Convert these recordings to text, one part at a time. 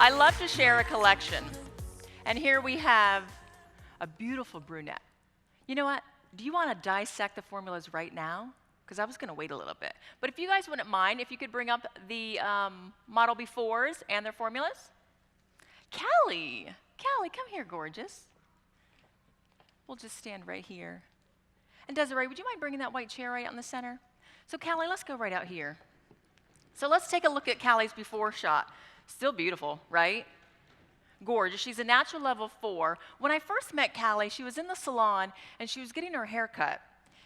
I love to share a collection. And here we have a beautiful brunette. You know what? Do you want to dissect the formulas right now? Because I was going to wait a little bit. But if you guys wouldn't mind, if you could bring up the model befores and their formulas. Callie, come here, gorgeous. We'll just stand right here. And Desiree, would you mind bringing that white chair right out in the center? So Callie, let's go right out here. So let's take a look at Callie's before shot. Still beautiful, right? Gorgeous. She's a natural level 4. When I first met Callie, she was in the salon and she was getting her hair cut.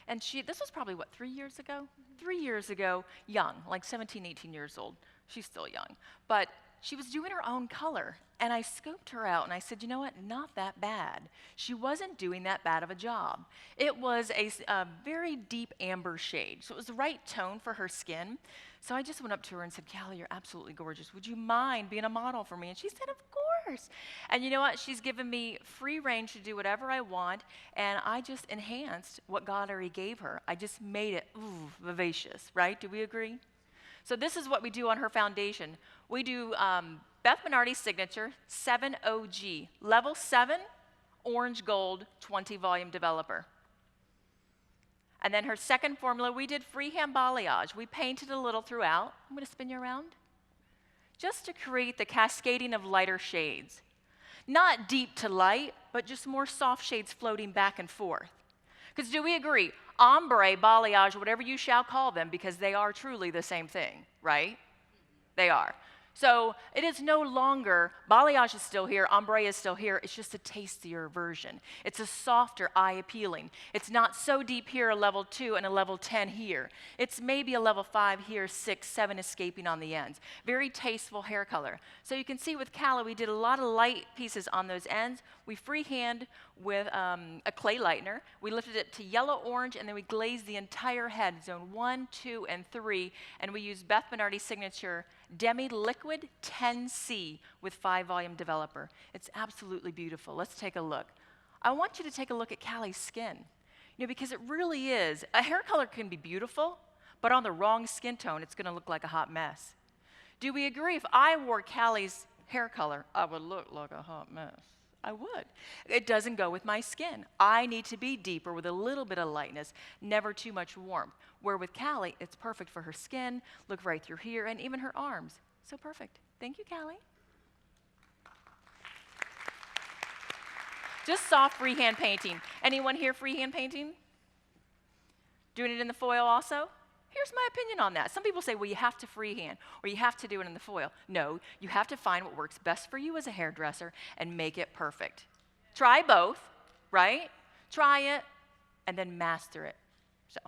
And this was probably, what, 3 years ago? 3 years ago, young, like 17, 18 years old. She's still young. But she was doing her own color. And I scoped her out and I said, you know what, not that bad. She wasn't doing that bad of a job. It was a very deep amber shade. So it was the right tone for her skin. So I just went up to her and said, Callie, you're absolutely gorgeous. Would you mind being a model for me? And she said, of course. And you know what? She's given me free range to do whatever I want. And I just enhanced what God already gave her. I just made it, vivacious, right? Do we agree? So this is what we do on her foundation. We do Beth Minardi's Signature 7 OG, level 7, orange gold, 20 volume developer. And then her second formula, we did freehand balayage. We painted a little throughout. I'm going to spin you around. Just to create the cascading of lighter shades. Not deep to light, but just more soft shades floating back and forth. Because do we agree? Ombre, balayage, whatever you shall call them, because they are truly the same thing, right? They are. So it is no longer, balayage is still here, ombre is still here, it's just a tastier version. It's a softer, eye-appealing. It's not so deep here, a level 2 and a level 10 here. It's maybe a level 5 here, 6, 7 escaping on the ends. Very tasteful hair color. So you can see with Callie, we did a lot of light pieces on those ends. We freehand with a clay lightener. We lifted it to yellow-orange, and then we glazed the entire head, zone 1, 2, and 3, and we used Beth Minardi's Signature Demi Liquid 10C with 5 volume developer. It's absolutely beautiful. Let's take a look. I want you to take a look at Callie's skin. You know, because it really is. A hair color can be beautiful, but on the wrong skin tone, it's going to look like a hot mess. Do we agree if I wore Callie's hair color, I would look like a hot mess? I would. It doesn't go with my skin. I need to be deeper with a little bit of lightness, never too much warmth. Where with Callie, it's perfect for her skin, look right through here, and even her arms. So perfect. Thank you, Callie. Just soft freehand painting. Anyone here freehand painting? Doing it in the foil also? Here's my opinion on that. Some people say, well, you have to freehand, or you have to do it in the foil. No, you have to find what works best for you as a hairdresser and make it perfect. Try both, right? Try it, and then master it. So,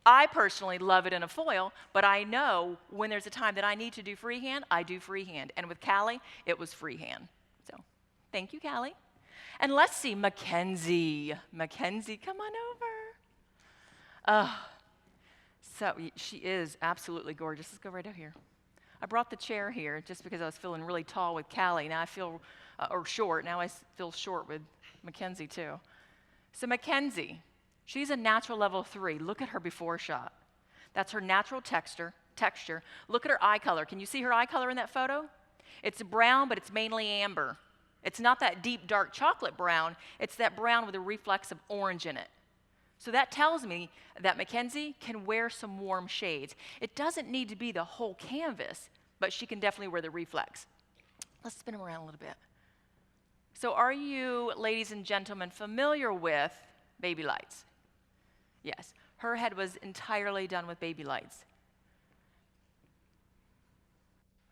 I personally love it in a foil, but I know when there's a time that I need to do freehand, I do freehand. And with Callie, it was freehand. So, thank you, Callie. And let's see, Mackenzie. Mackenzie, come on over. So she is absolutely gorgeous. Let's go right out here. I brought the chair here just because I was feeling really tall with Callie. Now I feel, or short. Now I feel short with Mackenzie too. So Mackenzie, she's a natural level 3. Look at her before shot. That's her natural texture. Look at her eye color. Can you see her eye color in that photo? It's brown, but it's mainly amber. It's not that deep, dark chocolate brown. It's that brown with a reflex of orange in it. So that tells me that Mackenzie can wear some warm shades. It doesn't need to be the whole canvas, but she can definitely wear the reflex. Let's spin them around a little bit. So are you, ladies and gentlemen, familiar with baby lights? Yes, her head was entirely done with baby lights.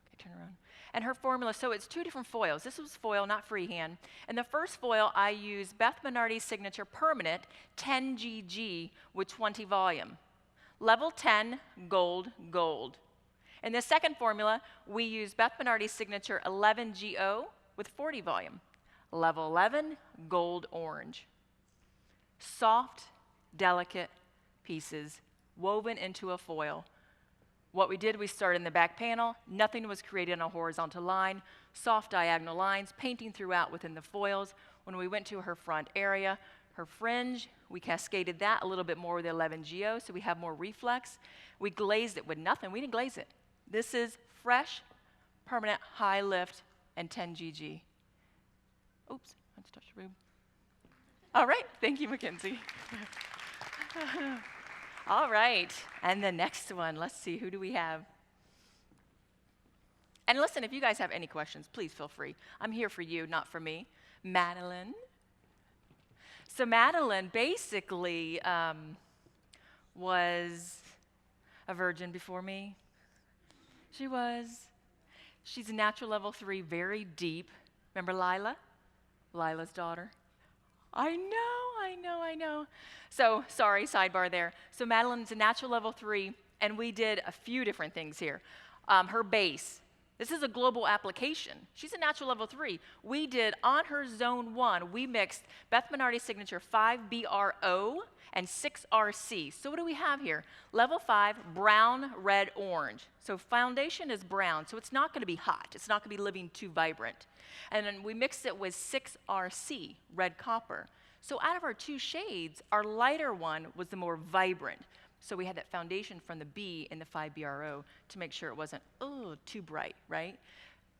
Okay, turn around. And her formula, so it's 2 different foils. This was foil, not freehand. And the first foil, I used Beth Minardi's Signature Permanent 10GG with 20 volume. Level 10, gold, gold. In the second formula, we used Beth Minardi's Signature 11GO with 40 volume. Level 11, gold, orange. Soft, delicate pieces woven into a foil. What we did, we started in the back panel. Nothing was created on a horizontal line. Soft diagonal lines, painting throughout within the foils. When we went to her front area, her fringe, we cascaded that a little bit more with the 11GO, so we have more reflex. We glazed it with nothing. We didn't glaze it. This is fresh, permanent, high lift and 10 GG. Oops, I just touched the boob. All right, thank you, Mackenzie. All right, and the next one, let's see, who do we have? And listen, if you guys have any questions, please feel free. I'm here for you, not for me. Madeline. So Madeline basically was a virgin before me. She was. She's a natural level 3, very deep. Remember Lila? Lila's daughter. I know. So, sorry, sidebar there. So Madeline's a natural level 3, and we did a few different things here. Her base. This is a global application. She's a natural level 3. We did, on her zone 1, we mixed Beth Minardi's signature 5BRO and 6RC. So what do we have here? Level 5, brown, red, orange. So foundation is brown, so it's not going to be hot. It's not going to be living too vibrant. And then we mixed it with 6RC, red copper. So out of our 2 shades, our lighter one was the more vibrant. So we had that foundation from the B in the 5BRO to make sure it wasn't, too bright, right?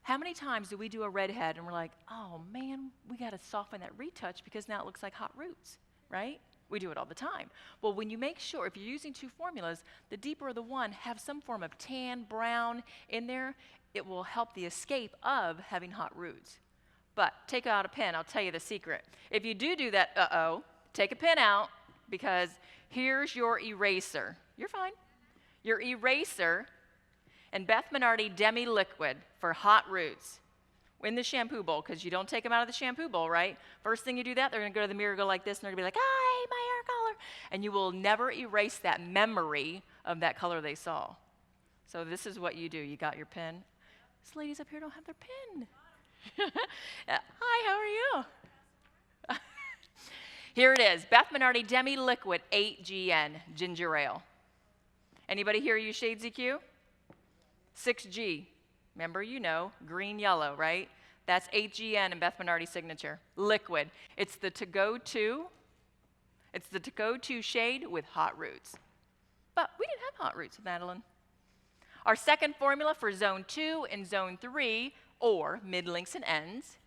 How many times do we do a redhead and we're like, oh man, we got to soften that retouch because now it looks like hot roots, right? We do it all the time. Well, when you make sure, if you're using 2 formulas, the deeper the one, have some form of tan, brown in there, it will help the escape of having hot roots. But take out a pen, I'll tell you the secret. If you do that, take a pen out, because here's your eraser. You're fine. Your eraser and Beth Minardi Demi Liquid for hot roots in the shampoo bowl, because you don't take them out of the shampoo bowl, right? First thing you do that, they're going to go to the mirror, go like this, and they're going to be like, hi, my hair color. And you will never erase that memory of that color they saw. So this is what you do. You got your pen. These ladies up here don't have their pen. Hi, how are you? Here it is, Beth Minardi Demi Liquid 8GN Ginger Ale. Anybody here use shades EQ? 6G. Remember, you know, green, yellow, right? That's 8GN and Beth Minardi's signature. Liquid. It's the to-go-to. It's the to-go-to shade with hot roots. But we didn't have hot roots with Madeline. Our second formula for zone 2 and zone 3, or mid-links and ends,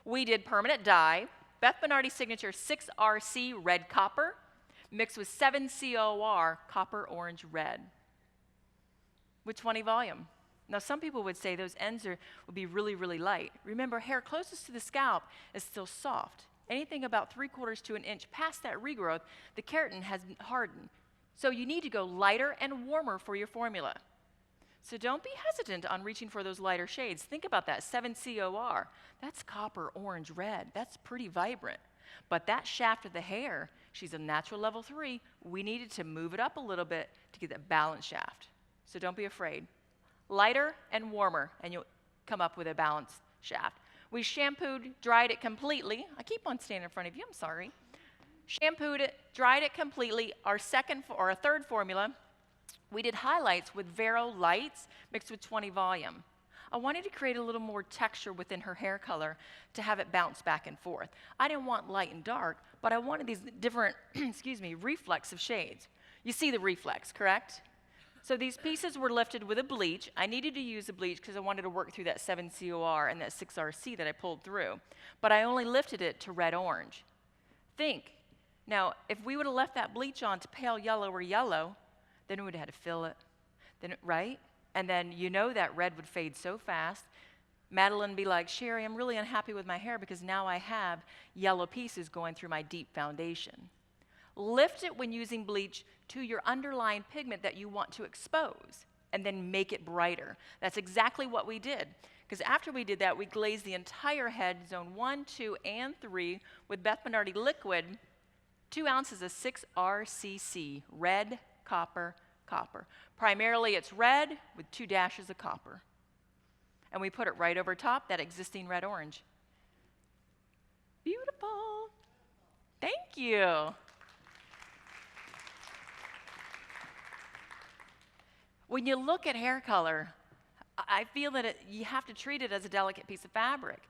we did permanent dye, Beth Minardi's signature 6RC red copper, mixed with 7COR copper orange red, with 20 volume. Now, some people would say those ends would be really, really light. Remember, hair closest to the scalp is still soft. Anything about 3/4 to an inch past that regrowth, the keratin has hardened. So you need to go lighter and warmer for your formula. So don't be hesitant on reaching for those lighter shades. Think about that, 7COR. That's copper, orange, red. That's pretty vibrant. But that shaft of the hair, she's a natural level 3. We needed to move it up a little bit to get that balanced shaft. So don't be afraid. Lighter and warmer, and you'll come up with a balanced shaft. We shampooed, dried it completely. I keep on standing in front of you, I'm sorry. Shampooed it, dried it completely. Our third formula, we did highlights with Vero Lights mixed with 20 volume. I wanted to create a little more texture within her hair color to have it bounce back and forth. I didn't want light and dark, but I wanted these different, reflex of shades. You see the reflex, correct? So these pieces were lifted with a bleach. I needed to use a bleach because I wanted to work through that 7COR and that 6RC that I pulled through. But I only lifted it to red-orange. Think. Now, if we would have left that bleach on to pale yellow or yellow, then we would have had to fill it, right? And then you know that red would fade so fast. Madeline would be like, Sherry, I'm really unhappy with my hair because now I have yellow pieces going through my deep foundation. Lift it when using bleach to your underlying pigment that you want to expose, and then make it brighter. That's exactly what we did. Because after we did that, we glazed the entire head, zone 1, 2, and 3, with Beth Minardi liquid, 2 ounces of 6RCC, red, copper, copper. Primarily it's red with 2 dashes of copper. And we put it right over top that existing red-orange. Beautiful. Thank you. When you look at hair color, I feel that you have to treat it as a delicate piece of fabric.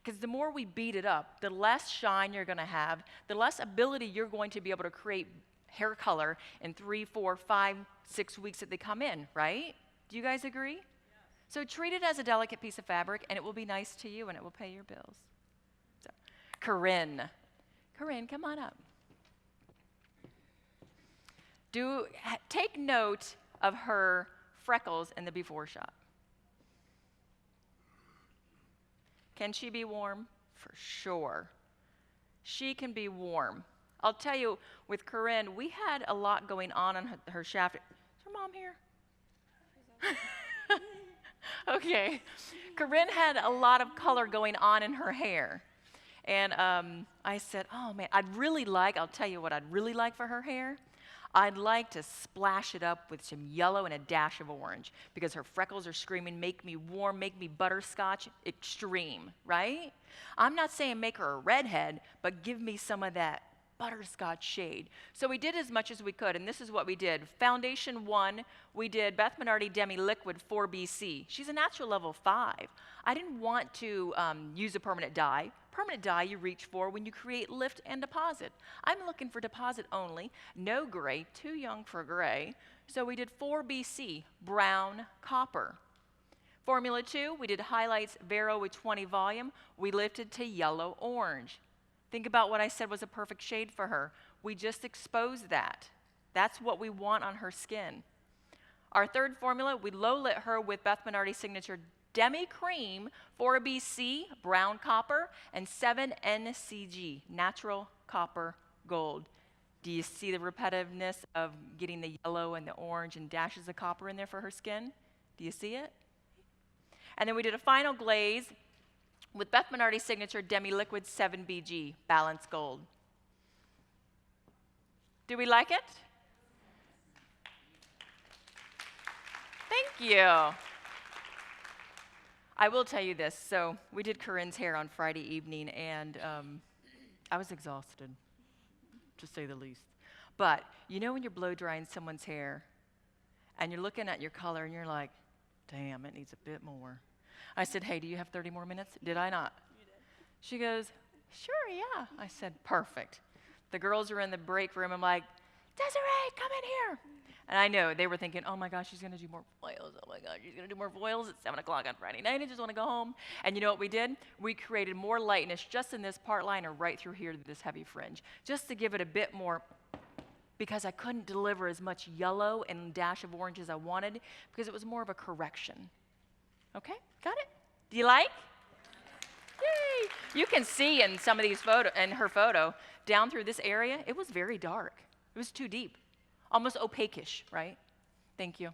Because the more we beat it up, the less shine you're going to have, the less ability you're going to be able to create hair color in 3, 4, 5, 6 weeks that they come in, right? Do you guys agree? Yes. So treat it as a delicate piece of fabric, and it will be nice to you, and it will pay your bills. So, Corinne, come on up. Take note of her freckles in the before shot. Can she be warm? For sure. She can be warm. I'll tell you, with Corinne, we had a lot going on her shaft. Is her mom here? Okay. Corinne had a lot of color going on in her hair. And I said, oh man, I'll tell you what I'd really like for her hair. I'd like to splash it up with some yellow and a dash of orange because her freckles are screaming, make me warm, make me butterscotch extreme, right? I'm not saying make her a redhead, but give me some of that butterscotch shade. So we did as much as we could, and this is what we did. Foundation 1, we did Beth Minardi Demi Liquid 4BC. She's a natural level 5. I didn't want to use a permanent dye. Permanent dye you reach for when you create lift and deposit. I'm looking for deposit only, no gray, too young for gray. So we did 4BC, brown copper. Formula 2, we did highlights Vero with 20 volume. We lifted to yellow orange. Think about what I said was a perfect shade for her. We just exposed that. That's what we want on her skin. Our third formula, we low lit her with Beth Minardi Signature Demi Cream 4BC, brown copper, and 7NCG, natural copper gold. Do you see the repetitiveness of getting the yellow and the orange and dashes of copper in there for her skin? Do you see it? And then we did a final glaze with Beth Minardi Signature Demi Liquid 7BG, balanced gold. Do we like it? Thank you. I will tell you this. So we did Corinne's hair on Friday evening, and I was exhausted, to say the least. But you know when you're blow drying someone's hair, and you're looking at your color, and you're like, damn, it needs a bit more. I said, hey, do you have 30 more minutes? Did I not? You did. She goes, sure, yeah. I said, perfect. The girls are in the break room. I'm like, Desiree, come in here. And I know they were thinking, oh my gosh, she's going to do more foils. Oh my gosh, she's going to do more foils at 7 o'clock on Friday night. I just want to go home. And you know what we did? We created more lightness just in this part line or right through here to this heavy fringe, just to give it a bit more, because I couldn't deliver as much yellow and dash of orange as I wanted, because it was more of a correction. Okay, got it? Do you like? Yay! You can see in some of these her photo, down through this area, it was very dark. It was too deep. Almost opaque-ish, right? Thank you.